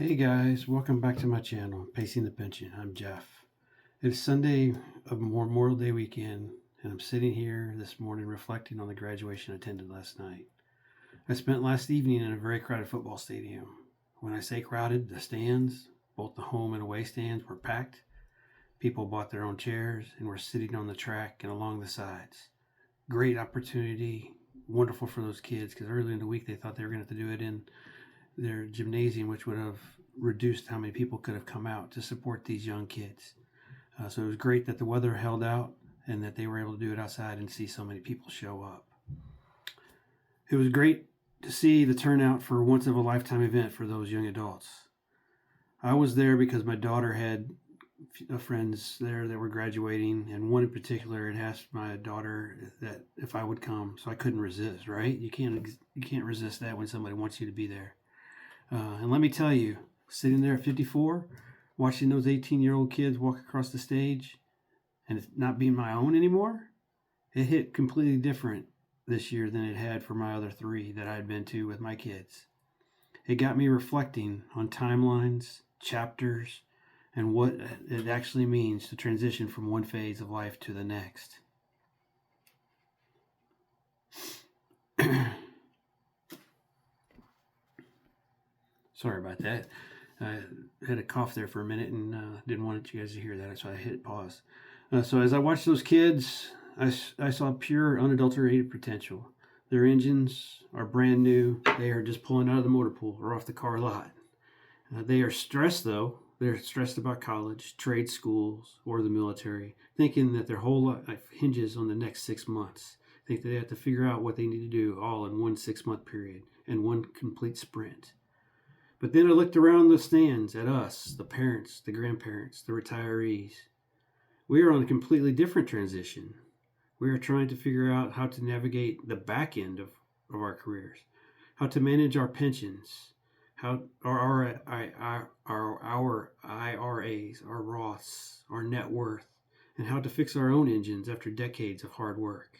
Hey guys, welcome back to my channel, Pacing the Pension. I'm Jeff. It's Sunday of Memorial Day weekend, and I'm sitting here this morning reflecting on the graduation I attended last night. I spent last evening in a very crowded football stadium. When I say crowded, the stands, both the home and away stands, were packed. People bought their own chairs and were sitting on the track and along the sides. Great opportunity, wonderful for those kids, because early in the week they thought they were going to have to do it in their gymnasium, which would have reduced how many people could have come out to support these young kids. So it was great that the weather held out and that they were able to do it outside and see so many people show up. It was great to see the turnout for a once-of-a-lifetime event for those young adults. I was there because my daughter had friends there that were graduating, and one in particular had asked my daughter that if I would come, so I couldn't resist. Right? You can't resist that when somebody wants you to be there. And let me tell you, sitting there at 54, watching those 18-year-old kids walk across the stage and it not being my own anymore, it hit completely different this year than it had for my other three that I had been to with my kids. It got me reflecting on timelines, chapters, and what it actually means to transition from one phase of life to the next. Sorry about that. I had a cough there for a minute and didn't want you guys to hear that, so I hit pause. So as I watched those kids, I saw pure, unadulterated potential. Their engines are brand new. They are just pulling out of the motor pool or off the car lot. They are stressed, though. They're stressed about college, trade schools, or the military, thinking that their whole life hinges on the next 6 months. Think that they have to figure out what they need to do all in one 6-month period and one complete sprint. But then I looked around the stands at us, the parents, the grandparents, the retirees. We are on a completely different transition. We are trying to figure out how to navigate the back end of our careers, how to manage our pensions, how our IRAs, our Roths, our net worth, and how to fix our own engines after decades of hard work.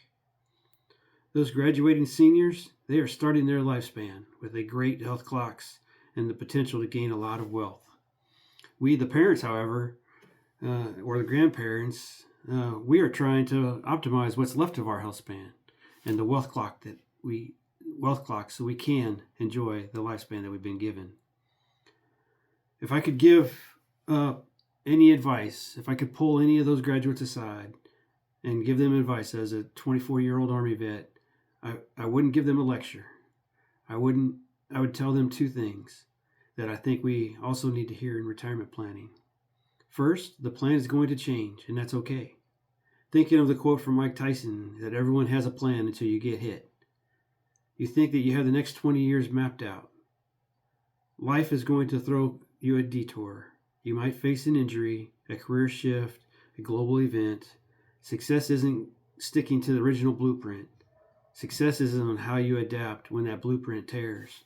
Those graduating seniors, they are starting their lifespan with a great health clocks and the potential to gain a lot of wealth. We, the parents, however, or the grandparents, we are trying to optimize what's left of our health span and the wealth clock so we can enjoy the lifespan that we've been given. If I could give any advice, if I could pull any of those graduates aside and give them advice as a 24-year-old Army vet, I wouldn't give them a lecture. I would tell them two things that I think we also need to hear in retirement planning. First, the plan is going to change, and that's okay. Thinking of the quote from Mike Tyson that everyone has a plan until you get hit. You think that you have the next 20 years mapped out. Life is going to throw you a detour. You might face an injury, a career shift, a global event. Success isn't sticking to the original blueprint. Success is on how you adapt when that blueprint tears.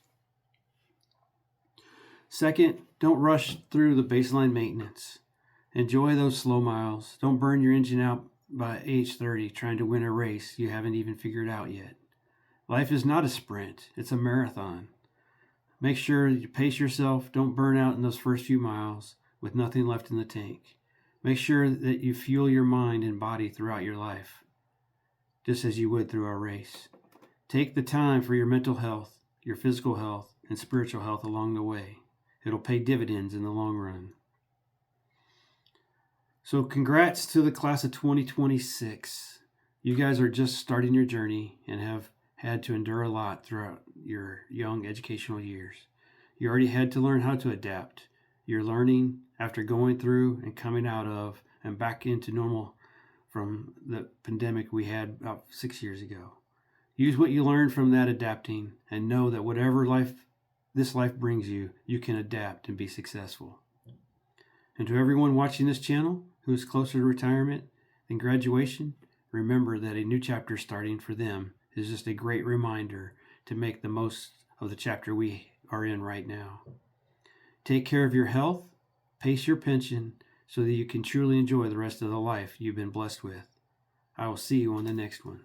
Second, don't rush through the baseline maintenance. Enjoy those slow miles. Don't burn your engine out by age 30 trying to win a race you haven't even figured out yet. Life is not a sprint, it's a marathon. Make sure you pace yourself. Don't burn out in those first few miles with nothing left in the tank. Make sure that you fuel your mind and body throughout your life, just as you would through our race. Take the time for your mental health, your physical health, and spiritual health along the way. It'll pay dividends in the long run. So congrats to the class of 2026. You guys are just starting your journey and have had to endure a lot throughout your young educational years. You already had to learn how to adapt. You're learning after going through and coming out of and back into normal from the pandemic we had about 6 years ago. Use what you learned from that adapting and know that whatever this life brings you, you can adapt and be successful. And to everyone watching this channel who is closer to retirement than graduation, remember that a new chapter starting for them is just a great reminder to make the most of the chapter we are in right now. Take care of your health, pace your pension, so that you can truly enjoy the rest of the life you've been blessed with. I will see you on the next one.